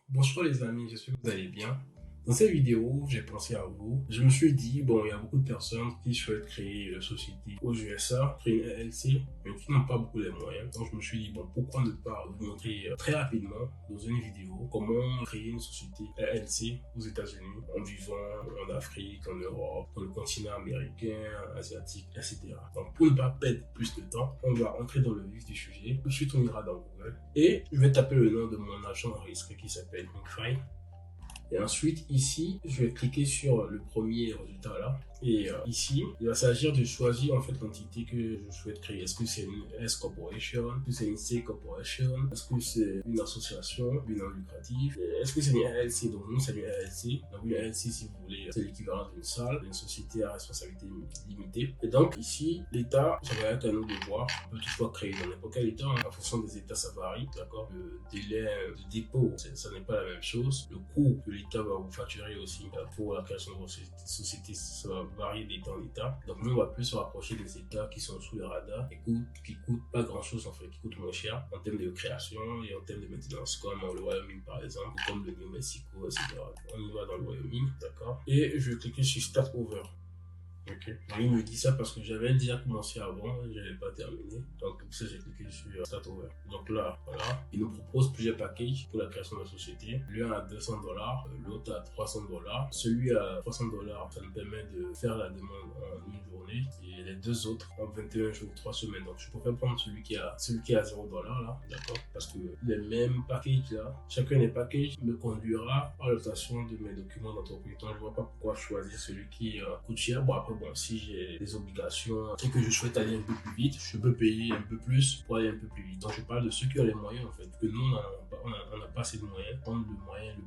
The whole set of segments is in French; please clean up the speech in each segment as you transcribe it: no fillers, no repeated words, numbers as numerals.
Bonjour les amis, j'espère que vous allez bien. Dans cette vidéo, j'ai pensé à vous. Je me suis dit, bon, il y a beaucoup de personnes qui souhaitent créer une société aux USA, créer une LLC, mais qui n'ont pas beaucoup les moyens. Donc je me suis dit, bon, pourquoi ne pas vous montrer très rapidement dans une vidéo comment créer une société LLC aux États-Unis en vivant en Afrique, en Europe, dans le continent américain, asiatique, etc. Donc pour ne pas perdre plus de temps, on va entrer dans le vif du sujet. Tout de suite, on ira dans Google et je vais taper le nom de mon agent en risque qui s'appelle McFly. Et ensuite, ici, je vais cliquer sur le premier résultat là. Et ici, il va s'agir de choisir en fait l'entité que je souhaite créer. Est-ce que c'est une S Corporation? Est-ce que c'est une C Corporation? Est-ce que c'est une association, une non lucrative? Est-ce que c'est une LLC? Donc nous, c'est une LLC. Donc une LLC, si vous voulez, c'est l'équivalent d'une salle, d'une société à responsabilité limitée. Et donc ici, l'État, ça va être à nous de voir. On peut toutefois créer dans n'importe quel État. En fonction des États, ça varie. D'accord? Le délai de dépôt, ça n'est pas la même chose. Le coût que l'État va vous facturer aussi pour la création de votre société, ça va varier d'État en État. Donc nous, on va plus se rapprocher des États qui sont sous le radar et qui coûtent pas grand chose en fait, qui coûtent moins cher en termes de création et en termes de maintenance, comme le Wyoming par exemple, ou comme le New Mexico, etc. On y va dans le Wyoming, d'accord. Et je vais cliquer sur Start Over. Ok. Donc, il me dit ça parce que j'avais déjà commencé avant et je n'avais pas terminé. Donc, pour ça, j'ai cliqué sur Start Over. Donc là, voilà. Il nous propose plusieurs packages pour la création de la société. L'un à $200, l'autre à $300. Celui à $300, ça nous permet de faire la demande en une journée et les deux autres en 21 jours, 3 semaines. Donc, je préfère prendre celui qui a $0 là, d'accord? Parce que les mêmes packages là, chacun des packages me conduira à l'obtention de mes documents d'entreprise. Donc, je ne vois pas pourquoi choisir celui qui coûte cher. Bon, après, bon, si j'ai des obligations et que je souhaite aller un peu plus vite, je peux payer un peu plus pour aller un peu plus vite. Donc je parle de ceux qui ont les moyens en fait, que nous on n'a pas assez de moyens. Prendre le moyen le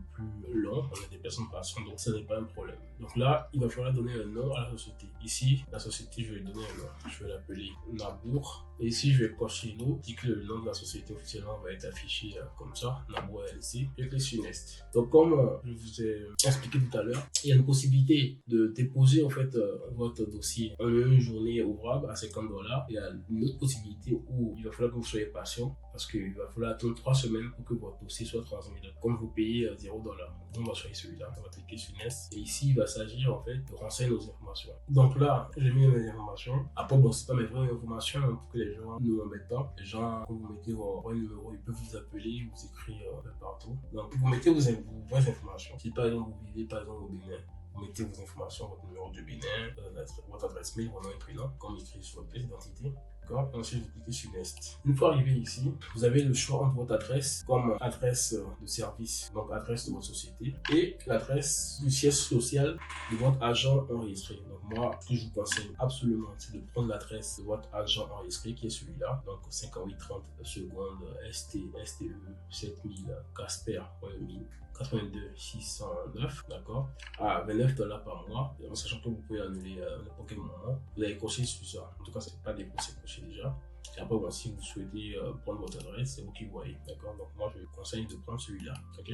plus long, on a des personnes patientes, donc ça n'est pas un problème. Donc là, il va falloir donner un nom à la société. Ici, la société, je vais donner un nom. Je vais l'appeler Nabour. Et ici, je vais cocher l'eau, dit que le nom de la société officiellement va être affiché comme ça, Nabour LLC. Je clique sur Next. Donc comme je vous ai expliqué tout à l'heure, il y a une possibilité de déposer en fait votre dossier en une journée ouvrable à $50. Il y a une autre possibilité où il va falloir que vous soyez patient parce qu'il va falloir attendre 3 semaines pour que votre dossier soit transmis. Comme vous payez $0, on va choisir celui-là, on va cliquer sur Next. Et ici, il va s'agir en fait de renseigner nos informations. Donc là, j'ai mis mes informations. Après, bon, c'est pas mes vraies informations pour que les gens ne m'embêtent pas. Les gens, quand vous mettez vos vrais numéros, ils peuvent vous appeler, vous écrire partout. Donc, vous mettez vos vraies informations. Si par exemple, vous vivez par exemple au Bénin, vous mettez vos informations, votre numéro de Bénin, votre adresse mail, votre nom et prénom, comme écrit sur votre pièce d'identité. Ensuite, vous cliquez sur Next. Une fois arrivé ici, vous avez le choix entre votre adresse comme adresse de service, donc adresse de votre société, et l'adresse du siège social de votre agent enregistré. Donc moi, ce que je vous conseille absolument, c'est de prendre l'adresse de votre agent enregistré qui est celui-là, donc 5830 secondes STE 7000 Casper Wyoming 82 609, d'accord, à $29 par mois, en sachant que vous pouvez annuler à n'importe quel moment. Vous allez cocher sur ça. En tout cas, c'est pas des c'est coché déjà. Et après, bon, si vous souhaitez prendre votre adresse, c'est vous qui voyez, d'accord. Donc moi, je vous conseille de prendre celui-là, ok.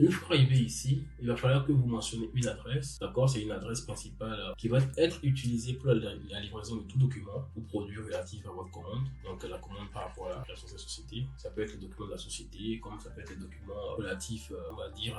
Une fois arrivé ici, il va falloir que vous mentionnez une adresse. D'accord, c'est une adresse principale qui va être utilisée pour la livraison de tout document ou produit relatif à votre commande. Donc la commande par rapport à la création de la société. Ça peut être le document de la société, comme ça peut être le document relatif, on va dire,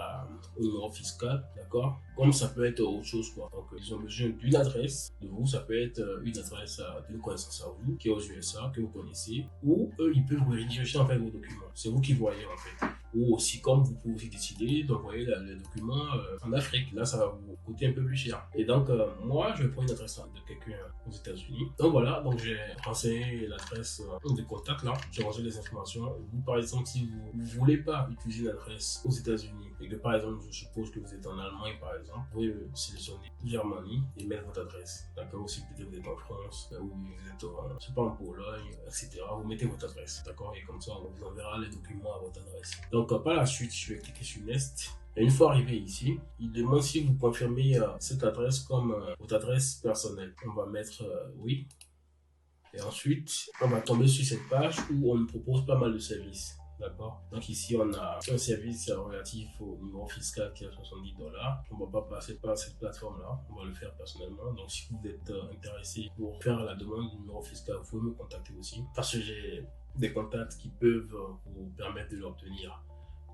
au numéro fiscal. D'accord, comme ça peut être autre chose quoi. Donc ils ont besoin d'une adresse de vous. Ça peut être une adresse d'une connaissance à vous qui est aux USA, que vous connaissez. Ou eux, ils peuvent vous rédiger en fait vos documents. C'est vous qui voyez en fait. Ou aussi, comme vous pouvez aussi décider d'envoyer le document en Afrique. Là, ça va vous coûter un peu plus cher. Et donc, moi, je vais prendre une adresse de quelqu'un aux États-Unis. Donc voilà, donc j'ai renseigné l'adresse de contact là. J'ai renseigné les informations. Vous, par exemple, si vous ne voulez pas utiliser une adresse aux États-Unis et que, par exemple, je suppose que vous êtes en Allemagne, par exemple, vous pouvez sélectionner Germanie et mettre votre adresse. D'accord? Aussi, peut-être vous êtes en France ou vous êtes, je sais pas, en Pologne, etc. Vous mettez votre adresse. D'accord? Et comme ça, on vous enverra les documents à votre adresse. Donc par la suite, je vais cliquer sur Next. Et une fois arrivé ici, il demande si vous confirmez cette adresse comme votre adresse personnelle. On va mettre oui. Et ensuite, on va tomber sur cette page où on nous propose pas mal de services. D'accord. Donc ici, on a un service relatif au numéro fiscal qui est à $70. On ne va pas passer par cette plateforme-là. On va le faire personnellement. Donc si vous êtes intéressé pour faire la demande du numéro fiscal, vous pouvez me contacter aussi. Parce que j'ai des contacts qui peuvent vous permettre de l'obtenir.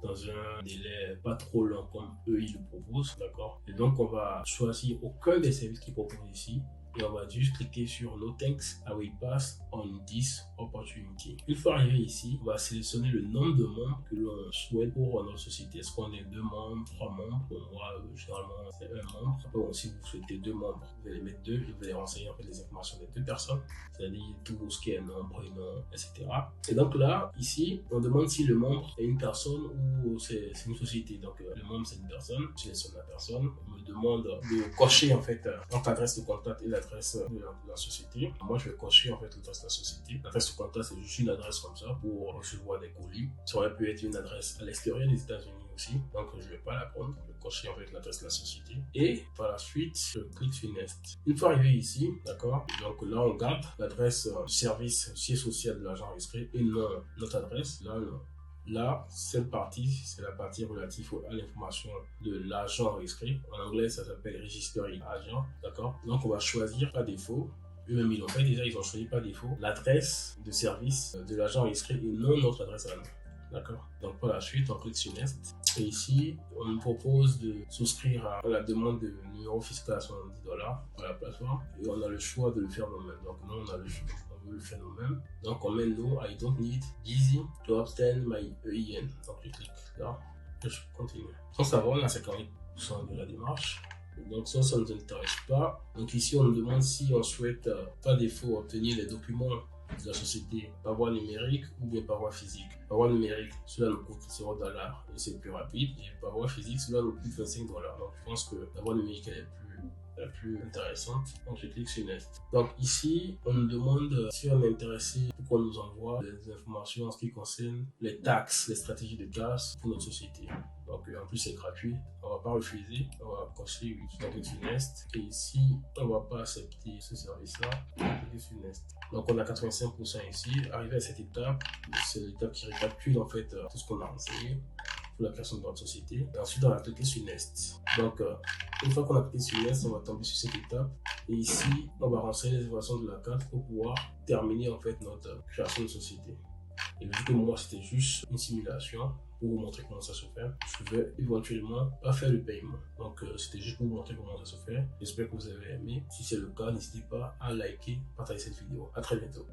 dans un délai pas trop long comme eux ils le proposent, d'accord? Et donc on va choisir aucun des services qu'ils proposent ici. Et on va juste cliquer sur No Thanks, I will pass on this opportunity. Une fois arrivé ici, on va sélectionner le nombre de membres que l'on souhaite pour notre société. Est-ce qu'on est 2 membres, 3 membres? Pour moi, généralement, c'est 1 membre. Après, bon, si vous souhaitez 2 membres, vous allez mettre 2 et vous allez renseigner en fait les informations des 2 personnes, c'est-à-dire tout ce qui est nom, prénom, etc. Et donc là, ici, on demande si le membre est une personne ou c'est une société. Donc, le membre, c'est une personne. Je sélectionne la personne. On me demande de cocher en fait entre l'adresse de contact et l'adresse de la société. Moi, je vais cocher en fait l'adresse de la société. L'adresse de contact, c'est juste une adresse comme ça pour recevoir des colis. Ça aurait pu être une adresse à l'extérieur des États-Unis aussi, donc je ne vais pas la prendre. Je vais cocher en fait l'adresse de la société et par la suite, je clique sur Next. Une fois arrivé ici, d'accord, donc là on garde l'adresse du service siège social de l'agent enregistré et non notre adresse. Là, non. Là, cette partie, c'est la partie relative à l'information de l'agent enregistré. En anglais, ça s'appelle Registering Agent, d'accord? Donc, on va choisir par défaut. Eux-mêmes, ils l'ont fait déjà, ils ont choisi par défaut l'adresse de service de l'agent enregistré et non notre adresse à nous. D'accord? Donc, par la suite, on clique sur Next. Et ici, on nous propose de souscrire à la demande de numéro fiscal à $70 à la plateforme et on a le choix de le faire nous-mêmes. Donc, nous, on a le choix. Le faire nous-mêmes. Donc on met no, I don't need Yeezy to obtain my EIN. Donc je clique là et je continue. Sans savoir, on a 50% de la démarche. Donc ça ne nous intéresse pas. Donc ici on nous demande si on souhaite par défaut obtenir les documents de la société par voie numérique ou bien par voie physique. Par voie numérique, cela nous coûte $0 et c'est plus rapide. Et par voie physique, cela nous coûte $25. Donc je pense que la voie numérique elle est la plus intéressante. Donc je clique sur Next. Donc ici, on nous demande si on est intéressé pour qu'on nous envoie des informations en ce qui concerne les taxes, les stratégies de taxes pour notre société. Donc en plus c'est gratuit, on va pas refuser, on va cocher oui. Donc clique sur Next. Et ici, on va pas accepter ce service-là. Clique sur Next. Donc on a 85% ici. Arrivé à cette étape, c'est l'étape qui récapitule en fait tout ce qu'on a renseigné pour la création de notre société. Et ensuite, on va cliquer sur Next. Donc, une fois qu'on a cliqué sur Next, on va tomber sur cette étape. Et ici, on va renseigner les informations de la carte pour pouvoir terminer en fait notre création de société. Et vu que moi, c'était juste une simulation pour vous montrer comment ça se fait, je vais éventuellement pas faire le paiement. Donc, c'était juste pour vous montrer comment ça se fait. J'espère que vous avez aimé. Si c'est le cas, n'hésitez pas à liker, partager cette vidéo. À très bientôt.